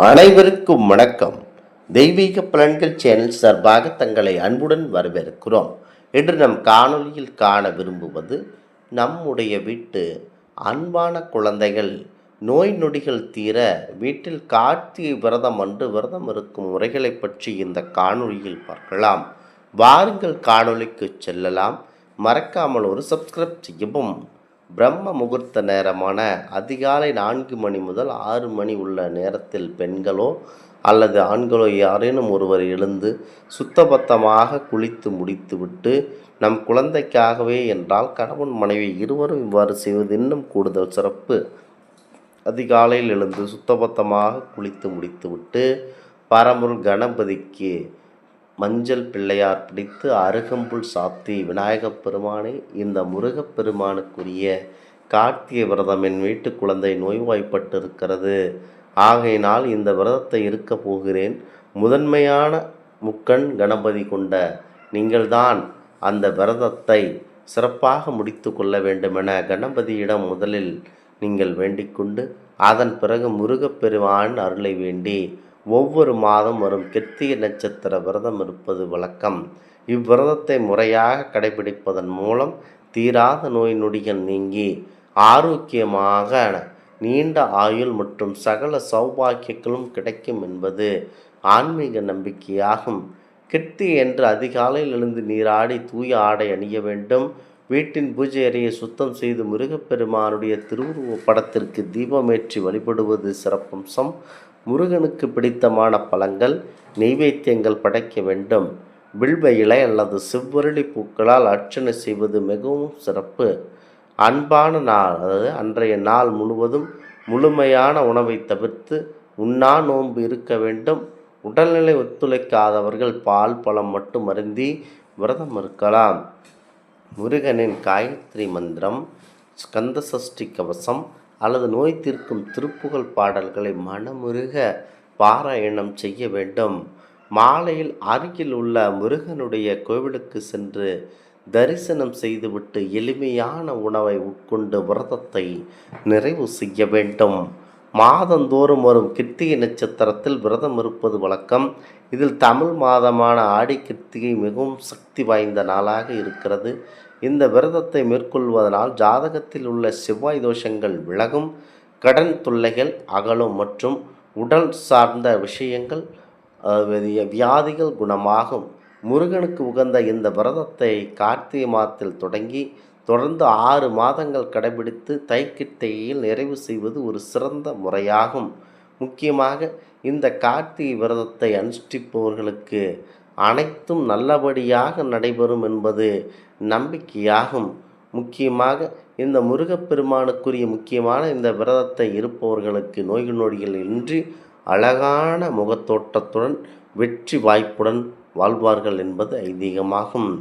அனைவருக்கும் வணக்கம். தெய்வீக பலன்கள் சேனல் சார்பாக தங்களை அன்புடன் வரவேற்கிறோம். இன்று நம் காணொளியில் காண விரும்புவது, நம்முடைய வீட்டு அன்பான குழந்தைகள் நோய் நொடிகள் தீர வீட்டில் கார்த்திகை விரதம் அன்று விரதம் இருக்கும் முறைகளை பற்றி இந்த காணொளியில் பார்க்கலாம். வாருங்கள் காணொளிக்கு செல்லலாம். மறக்காமல் ஒரு சப்ஸ்கிரைப் செய்யவும். பிரம்ம முகூர்த்த நேரமான அதிகாலை 4 மணி முதல் 6 மணி உள்ள நேரத்தில் பெண்களோ அல்லது ஆண்களோ யாரேனும் ஒருவர் எழுந்து சுத்தபத்தமாக குளித்து முடித்துவிட்டு, நம் குழந்தைக்காகவே என்றால் கணவன் மனைவி இருவரும் இவ்வாறு செய்வது இன்னும் கூடுதல் சிறப்பு. அதிகாலையில் எழுந்து சுத்தபத்தமாக குளித்து முடித்துவிட்டு பரம்பொருள் கணபதிக்கு மஞ்சள் பிள்ளையார் பிடித்து அருகம்புல் சாத்தி, விநாயகப் பெருமானை, இந்த முருகப்பெருமானுக்குரிய கார்த்திகை விரதம் என் வீட்டு குழந்தை நோய்வாய்ப்பட்டிருக்கிறது, ஆகையினால் இந்த விரதத்தை இருக்க போகிறேன். முதன்மையான முக்கண் கணபதி கொண்ட நீங்கள்தான் அந்த விரதத்தை சிறப்பாக முடித்து கொள்ள வேண்டுமென கணபதியிடம் முதலில் நீங்கள் வேண்டிக்கொண்டு, அதன் பிறகு முருகப்பெருமான் அருளை வேண்டி ஒவ்வொரு மாதம் வரும் கிருத்திகை நட்சத்திர விரதம் இருப்பது வழக்கம். இவ்விரதத்தை முறையாக கடைபிடிப்பதன் மூலம் தீராத நோய் நொடிகள் நீங்கி ஆரோக்கியமாக நீண்ட ஆயுள் மற்றும் சகல சௌபாக்கியங்களும் கிடைக்கும் என்பது ஆன்மீக நம்பிக்கையாகும். கிருத்திகை என்று அதிகாலையில் எழுந்து நீராடி தூய ஆடை அணிய வேண்டும். வீட்டின் பூஜை அறையை சுத்தம் செய்து முருகப்பெருமானுடைய திருவுருவ படத்திற்கு தீபமேற்றி வழிபடுவது சிறப்பம்சம். முருகனுக்கு பிடித்தமான பழங்கள், நெய்வேத்தியங்கள் படைக்க வேண்டும். வில்வ இலை அல்லது செவ்வரளி பூக்களால் அர்ச்சனை செய்வது மிகவும் சிறப்பு. அன்பான நாள், அதாவது அன்றைய நாள் முழுவதும் முழுமையான உணவை தவிர்த்து உண்ணா நோன்பு இருக்க வேண்டும். உடல்நிலை ஒத்துழைக்காதவர்கள் பால் பழம் மட்டும் அருந்தி விரதம் இருக்கலாம். முருகனின் காயத்ரி மந்திரம், ஸ்கந்த சஷ்டி கவசம் அல்லது நோய் தீர்க்கும் திருப்புகழ் பாடல்களை மனமுருக பாராயணம் செய்ய வேண்டும். மாலையில் அருகில் உள்ள முருகனுடைய கோவிலுக்கு சென்று தரிசனம் செய்துவிட்டு எளிமையான உணவை உட்கொண்டு விரதத்தை நிறைவு செய்ய வேண்டும். மாதந்தோறும் வரும் கிருத்திகை நட்சத்திரத்தில் விரதம் இருப்பது வழக்கம். இதில் தமிழ் மாதமான ஆடி கிருத்திகை மிகவும் சக்தி வாய்ந்த நாளாக இருக்கிறது. இந்த விரதத்தை மேற்கொள்வதனால் ஜாதகத்தில் உள்ள செவ்வாய் தோஷங்கள் விலகும், கடன் தொல்லைகள் அகலும் மற்றும் உடல் சார்ந்த விஷயங்கள், வியாதிகள் குணமாகும். முருகனுக்கு உகந்த இந்த விரதத்தை கார்த்திகை மாதத்தில் தொடங்கி தொடர்ந்து 6 மாதங்கள் கடைபிடித்து தைக்கிட்டையில் நிறைவு செய்வது ஒரு சிறந்த முறையாகும். முக்கியமாக இந்த கார்த்திகை விரதத்தை அனுஷ்டிப்பவர்களுக்கு அனைத்தும் நல்லபடியாக நடைபெறும் என்பது நம்பிக்கையாகும். முக்கியமாக இந்த முருகப்பெருமானுக்குரிய முக்கியமான இந்த விரதத்தை இருப்பவர்களுக்கு நோய் நொடிகள் இன்றி அழகான முகத்தோட்டத்துடன் வெற்றி வாய்ப்புடன் வாழ்வார்கள் என்பது ஐதீகமாகும்.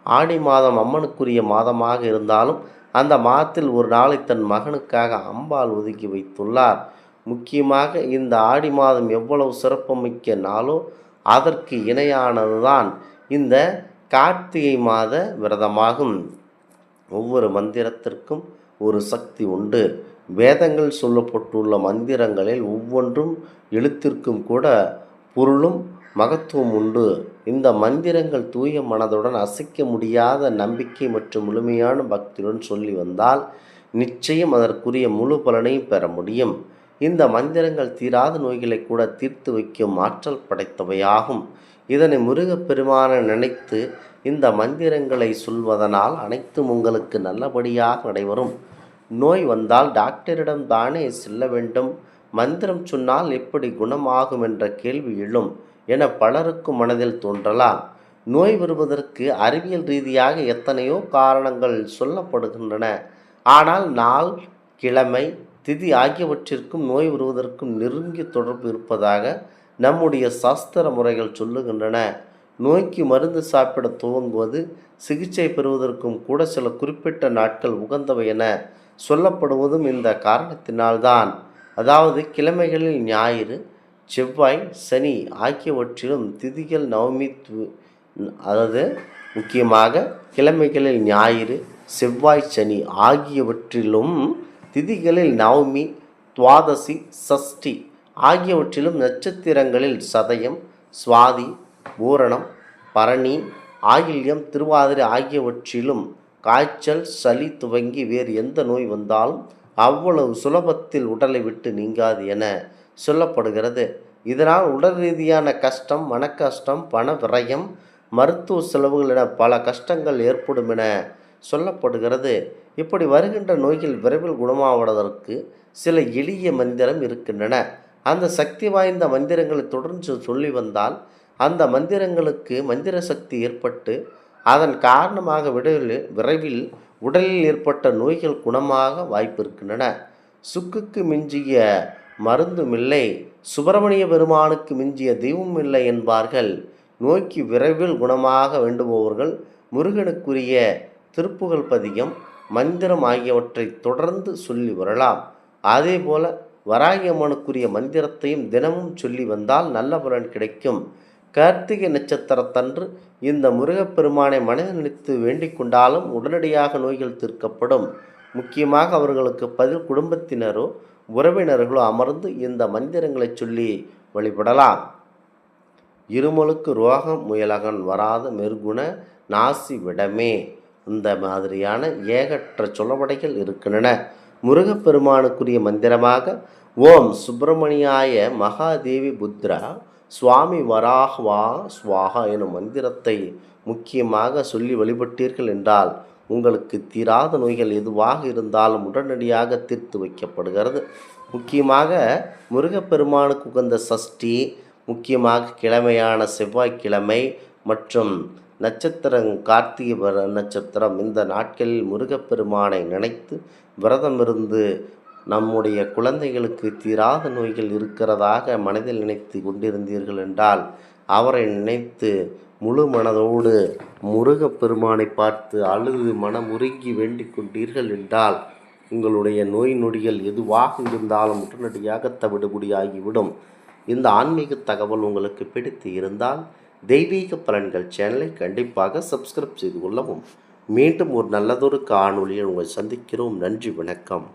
ஆடி மாதம் அம்மனுக்குரிய மாதமாக இருந்தாலும் அந்த மாதத்தில் ஒரு நாளை தன் மகனுக்காக அம்பாள் ஒதுக்கி வைத்துள்ளார். முக்கியமாக இந்த ஆடி மாதம் எவ்வளவு சிறப்புமிக்க நாளோ அதற்கு இணையானதுதான் இந்த கார்த்திகை மாத விரதமாகும். ஒவ்வொரு மந்திரத்திற்கும் ஒரு சக்தி உண்டு. வேதங்கள் சொல்லப்பட்டுள்ள மந்திரங்களில் ஒவ்வொன்றும் எழுத்திற்கும் கூட பொருளும் மகத்துவம் உண்டு. இந்த மந்திரங்கள் தூய மனதுடன் அசைக்க முடியாத நம்பிக்கை மற்றும் முழுமையான பக்தியுடன் சொல்லி வந்தால் நிச்சயம் அதற்குரிய முழு பலனையும் பெற முடியும். இந்த மந்திரங்கள் தீராத நோய்களை கூட தீர்த்து வைக்கும் ஆற்றல் படைத்தவையாகும். இதனை முருகப்பெருமானை நினைத்து இந்த மந்திரங்களை சொல்வதனால் அனைத்தும் உங்களுக்கு நல்லபடியாக நடைபெறும். நோய் வந்தால் டாக்டரிடம் தானே செல்ல வேண்டும், மந்திரம் சொன்னால் எப்படி குணமாகும் என்ற கேள்வி எழும் என பலருக்கும் மனதில் தோன்றலாம். நோய் வருவதற்கு அறிவியல் ரீதியாக எத்தனையோ காரணங்கள் சொல்லப்படுகின்றன. ஆனால் நாள், கிழமை, திதி ஆகியவற்றிற்கும் நோய் வருவதற்கும் நெருங்கிய தொடர்பு இருப்பதாக நம்முடைய சாஸ்திர முறைகள் சொல்லுகின்றன. நோய்க்கு மருந்து சாப்பிட துவங்குவது, சிகிச்சை பெறுவதற்கும் கூட சில குறிப்பிட்ட நாட்கள் உகந்தவை என சொல்லப்படுவதும் இந்த காரணத்தினால்தான். அதாவது கிழமைகளில் ஞாயிறு, செவ்வாய், சனி ஆகியவற்றிலும் திதிகள் நவமி, அதாவது முக்கியமாக கிழமைகளில் ஞாயிறு, செவ்வாய், சனி ஆகியவற்றிலும் திதிகளில் நவமி, துவாதசி, சஷ்டி ஆகியவற்றிலும் நட்சத்திரங்களில் சதயம், சுவாதி, பூரணம், பரணி, ஆயில்யம், திருவாதிரை ஆகியவற்றிலும் காய்ச்சல், சளி துவங்கி வேறு எந்த நோய் வந்தாலும் அவ்வளவு சுலபத்தில் உடலை விட்டு நீங்காது என சொல்லப்படுகிறது. இதனால் உடல் ரீதியான கஷ்டம், மன கஷ்டம், பண விரயம், மருத்துவ செலவுகள் என பல கஷ்டங்கள் ஏற்படும் என சொல்லப்படுகிறது. இப்படி வருகின்ற நோய்கள் விரைவில் குணமாவதற்கு சில எளிய மந்திரம் இருக்கின்றன. அந்த சக்தி வாய்ந்த மந்திரங்களை தொடர்ந்து சொல்லி வந்தால் அந்த மந்திரங்களுக்கு மந்திர சக்தி ஏற்பட்டு அதன் காரணமாக விரைவில் உடலில் ஏற்பட்ட நோய்கள் குணமாக வாய்ப்பு இருக்கின்றன. சுக்குக்கு மிஞ்சிய மருந்தும் இல்லை, சுப்பிரமணிய பெருமானுக்கு மிஞ்சிய தெய்வம் இல்லை என்பார்கள். நோய்க்கு விரைவில் குணமாக வேண்டுபவர்கள் முருகனுக்குரிய திருப்புகழ் பதிகம், மந்திரம் ஆகியவற்றை தொடர்ந்து சொல்லி வரலாம். அதேபோல வராகி அம்மனுக்குரிய மந்திரத்தையும் தினமும் சொல்லி வந்தால் நல்ல பலன் கிடைக்கும். கார்த்திகை நட்சத்திரத்தன்று இந்த முருகப்பெருமானை மனதில் நினைத்து வேண்டிக் கொண்டாலும் உடனடியாக நோய்கள் தீர்க்கப்படும். முக்கியமாக அவர்களுக்கு பதில் குடும்பத்தினரோ உறவினர்களோ அமர்ந்து இந்த மந்திரங்களை சொல்லி வழிபடலாம். இருமலுக்கு ரோகம் முயலகன் வராத மெருகுண நாசி விடமே. இந்த மாதிரியான ஏகற்ற சொல்லப்படைகள் இருக்கின்றன. முருகப்பெருமானுக்குரிய மந்திரமாக ஓம் சுப்பிரமணியாய மகாதேவி புத்ரா சுவாமி வராஹ்வா ஸ்வாகா எனும் மந்திரத்தை முக்கியமாக சொல்லி வழிபட்டீர்கள் என்றால் உங்களுக்கு தீராத நோய்கள் எதுவாக இருந்தாலும் உடனடியாக தீர்த்து வைக்கப்படுகிறது. முக்கியமாக முருகப்பெருமானுக்கு உகந்த சஷ்டி, முக்கியமாக கிழமையான செவ்வாய்க்கிழமை மற்றும் நட்சத்திரம் கார்த்திகை நட்சத்திரம், இந்த நாட்களில் முருகப்பெருமானை நினைத்து விரதமிருந்து நம்முடைய குழந்தைகளுக்கு தீராத நோய்கள் இருக்கிறதாக மனதில் நினைத்து கொண்டிருந்தீர்கள் என்றால் அவரை நினைத்து முழு மனதோடு முருகப்பெருமானை பார்த்து அழுது மனமுருகி வேண்டிக் கொண்டீர்கள் என்றால் உங்களுடைய நோய் நொடிகள் எதுவாக இருந்தாலும் உடனடியாக தவிடுபடியாகிவிடும். இந்த ஆன்மீக தகவல் உங்களுக்கு பிடித்து இருந்தால் தெய்வீக பலன்கள் சேனலை கண்டிப்பாக சப்ஸ்கிரைப் செய்து கொள்ளவும். மீண்டும் ஒரு நல்லதொரு காணொளியில் உங்களை சந்திக்கிறோம். நன்றி, வணக்கம்.